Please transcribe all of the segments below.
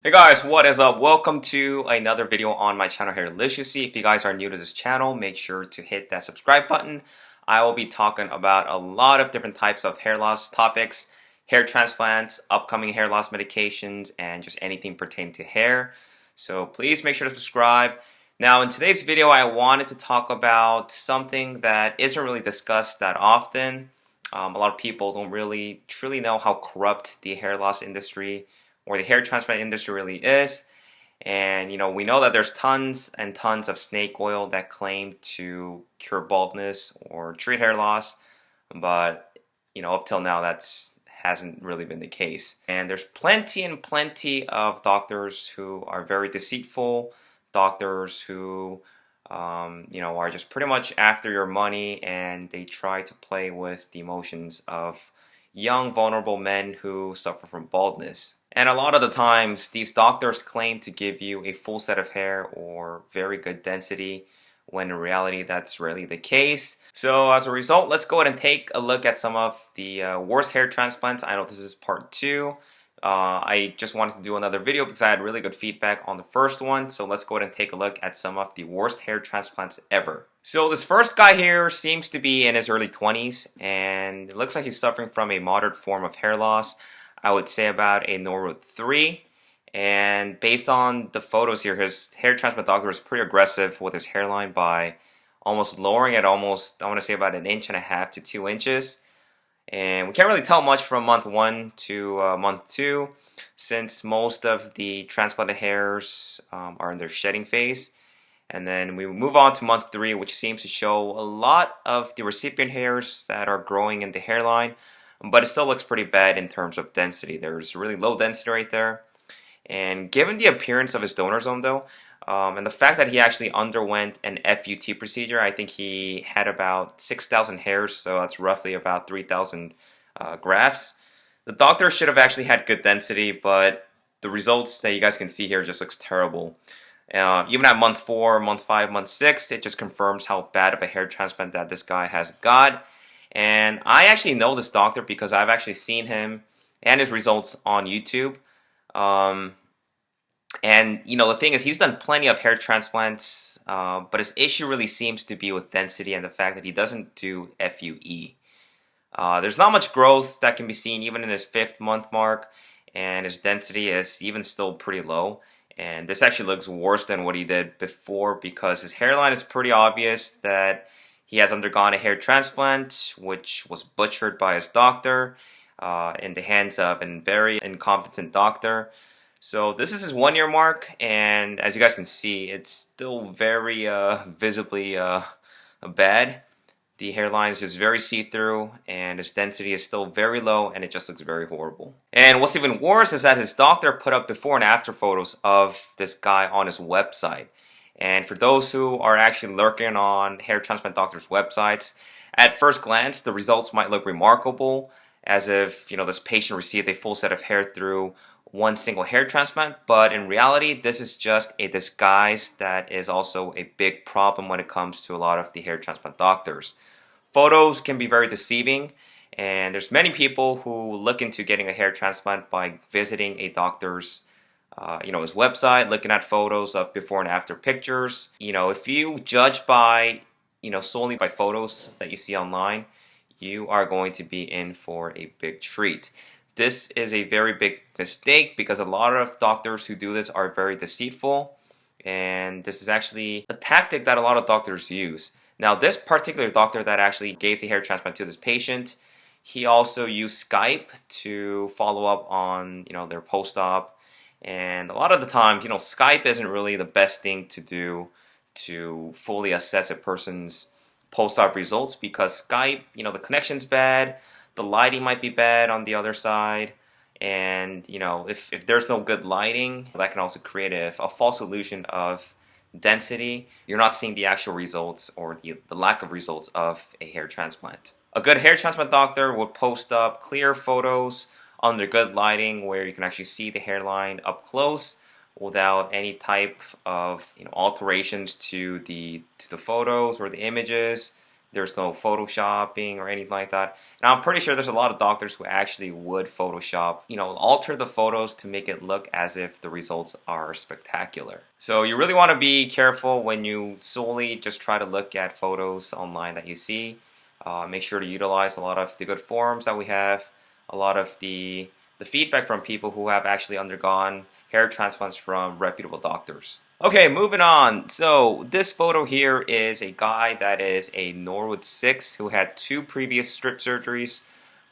Hey guys, what is up? Welcome to another video on my channel, HAIRLICIOUSLY. If you guys are new to this channel, make sure to hit that subscribe button. I will be talking about a lot of different types of hair loss topics, hair transplants, upcoming hair loss medications, and just anything pertaining to hair. So please make sure to subscribe. Now in today's video, I wanted to talk about something that isn't really discussed that often. A lot of people don't really truly know how corrupt the hair loss industry or the hair transplant industry really is. And we know that there's tons and tons of snake oil that claim to cure baldness or treat hair loss, but up till now that's hasn't really been the case. And there's plenty and plenty of doctors who are very deceitful, doctors who are just pretty much after your money, and they try to play with the emotions of young vulnerable men who suffer from baldness. And a lot of the times, these doctors claim to give you a full set of hair or very good density, when in reality that's rarely the case. So as a result, let's go ahead and take a look at some of the worst hair transplants. I know this is part 2. I just wanted to do another video because I had really good feedback on the first one. So let's go ahead and take a look at some of the worst hair transplants ever. So this first guy here seems to be in his early 20s, and it looks like he's suffering from a moderate form of hair loss. I would say about a normal 3. And based on the photos here, his hair transplant doctor was pretty aggressive with his hairline by almost lowering it almost, I want to say about 1.5 inches to 2 inches. And we can't really tell much from month 1 to month 2, since most of the transplanted hairs are in their shedding phase. And then we move on to month 3, which seems to show a lot of the recipient hairs that are growing in the hairline, but it still looks pretty bad in terms of density. There's really low density right there. And given the appearance of his donor zone though, and the fact that he actually underwent an FUT procedure, I think he had about 6,000 hairs, so that's roughly about 3,000 grafts. The doctor should have actually had good density, but the results that you guys can see here just looks terrible. Even at month 4, month 5, month 6, it just confirms how bad of a hair transplant that this guy has got. And I actually know this doctor because I've actually seen him and his results on YouTube. And the thing is, he's done plenty of hair transplants, but his issue really seems to be with density and the fact that he doesn't do FUE. There's not much growth that can be seen even in his 5th month mark, and his density is even still pretty low. And this actually looks worse than what he did before, because his hairline is pretty obvious that he has undergone a hair transplant, which was butchered by his doctor in the hands of a very incompetent doctor. So this is his 1-year mark, and as you guys can see, it's still very visibly bad. The hairline is just very see-through, and his density is still very low, and it just looks very horrible. And what's even worse is that his doctor put up before and after photos of this guy on his website. And for those who are actually lurking on hair transplant doctors' websites, at first glance, the results might look remarkable, as if this patient received a full set of hair through one single hair transplant. But in reality, this is just a disguise that is also a big problem when it comes to a lot of the hair transplant doctors. Photos can be very deceiving, and there's many people who look into getting a hair transplant by visiting a doctor's his website, looking at photos of before and after pictures. If you judge by, solely by photos that you see online, you are going to be in for a big treat. This is a very big mistake because a lot of doctors who do this are very deceitful, and this is actually a tactic that a lot of doctors use. Now, this particular doctor that actually gave the hair transplant to this patient, he also used Skype to follow up on, their post-op. And a lot of the times, Skype isn't really the best thing to do to fully assess a person's post-op results, because Skype, the connection's bad, the lighting might be bad on the other side, and if there's no good lighting, that can also create a false illusion of density. You're not seeing the actual results or the lack of results of a hair transplant. A good hair transplant doctor would post up clear photos under good lighting where you can actually see the hairline up close without any type of alterations to the photos or the images. There's no photoshopping or anything like that. And I'm pretty sure there's a lot of doctors who actually would Photoshop, alter the photos to make it look as if the results are spectacular. So you really want to be careful when you solely just try to look at photos online that you see. Make sure to utilize a lot of the good forums that we have, a lot of the feedback from people who have actually undergone hair transplants from reputable doctors. Okay, moving on. So this photo here is a guy that is a Norwood 6 who had 2 previous strip surgeries,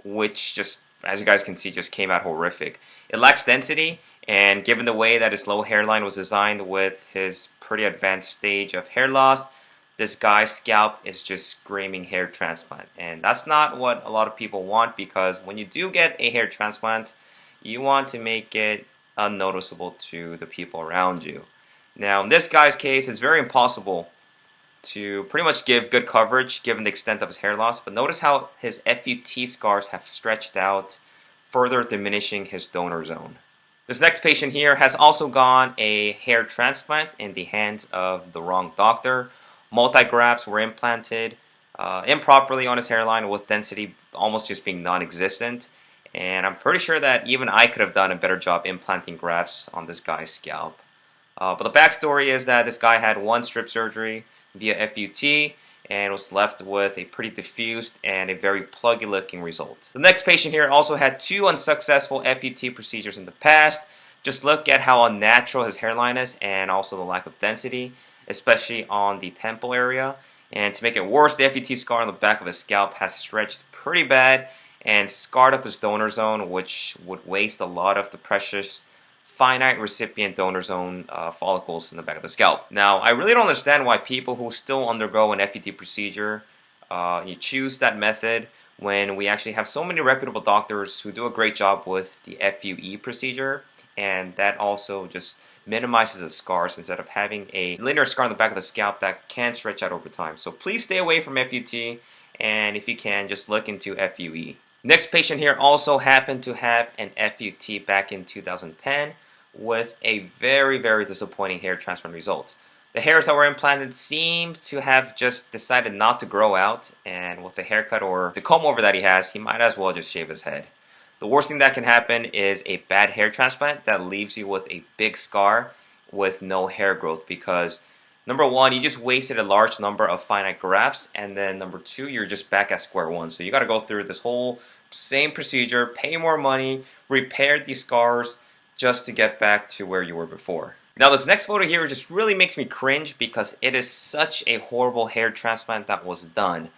which just, as you guys can see, just came out horrific. It lacks density, and given the way that his low hairline was designed with his pretty advanced stage of hair loss, this guy's scalp is just screaming hair transplant. And that's not what a lot of people want, because when you do get a hair transplant, you want to make it unnoticeable to the people around you. Now, in this guy's case, it's very impossible to pretty much give good coverage given the extent of his hair loss, but notice how his FUT scars have stretched out, further diminishing his donor zone. This next patient here has also gone a hair transplant in the hands of the wrong doctor. Multi-grafts were implanted improperly on his hairline, with density almost just being non-existent. And I'm pretty sure that even I could have done a better job implanting grafts on this guy's scalp. But the backstory is that this guy had 1 strip surgery via FUT and was left with a pretty diffused and a very pluggy looking result. The next patient here also had 2 unsuccessful FUT procedures in the past. Just look at how unnatural his hairline is, and also the lack of density, especially on the temple area. And to make it worse, the FUT scar on the back of his scalp has stretched pretty bad and scarred up his donor zone, which would waste a lot of the precious finite recipient donor zone follicles in the back of the scalp. Now, I really don't understand why people who still undergo an FUT procedure you choose that method when we actually have so many reputable doctors who do a great job with the FUE procedure, and that also just minimizes the scars instead of having a linear scar on the back of the scalp that can stretch out over time. So please stay away from FUT, and if you can, just look into FUE. Next patient here also happened to have an FUT back in 2010 with a very, very disappointing hair transplant result. The hairs that were implanted seemed to have just decided not to grow out, and with the haircut or the comb over that he has, he might as well just shave his head. The worst thing that can happen is a bad hair transplant that leaves you with a big scar with no hair growth, because number 1, you just wasted a large number of finite grafts, and then number 2, you're just back at square one. So you got to go through this whole same procedure, pay more money, repair these scars, just to get back to where you were before. Now, this next photo here just really makes me cringe because it is such a horrible hair transplant that was done.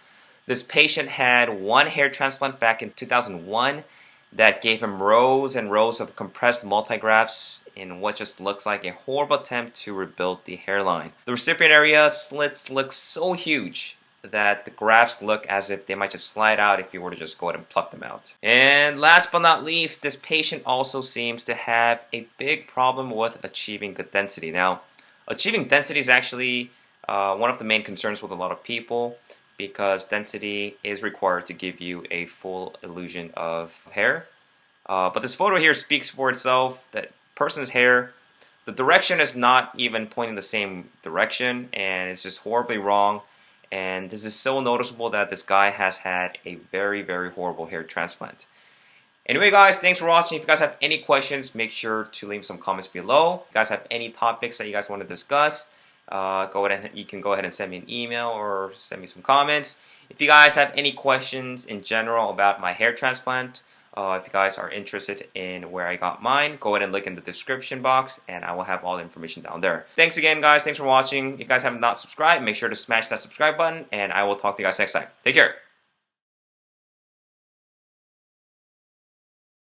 This patient had 1 hair transplant back in 2001 that gave him rows and rows of compressed multigrafts in what just looks like a horrible attempt to rebuild the hairline. The recipient area slits look so huge that the grafts look as if they might just slide out if you were to just go ahead and pluck them out. And last but not least, this patient also seems to have a big problem with achieving good density. Now, achieving density is actually one of the main concerns with a lot of people, because density is required to give you a full illusion of hair. But this photo here speaks for itself. That person's hair, the direction is not even pointing the same direction, and it's just horribly wrong. And this is so noticeable that this guy has had a very, very horrible hair transplant. Anyway, guys, thanks for watching. If you guys have any questions, make sure to leave some comments below. If you guys have any topics that you guys want to discuss, you can go ahead and send me an email or send me some comments. If you guys have any questions in general about my hair transplant, if you guys are interested in where I got mine, go ahead and look in the description box, and I will have all the information down there. Thanks again, guys. Thanks for watching. If you guys have not subscribed, make sure to smash that subscribe button, and I will talk to you guys next time. Take care.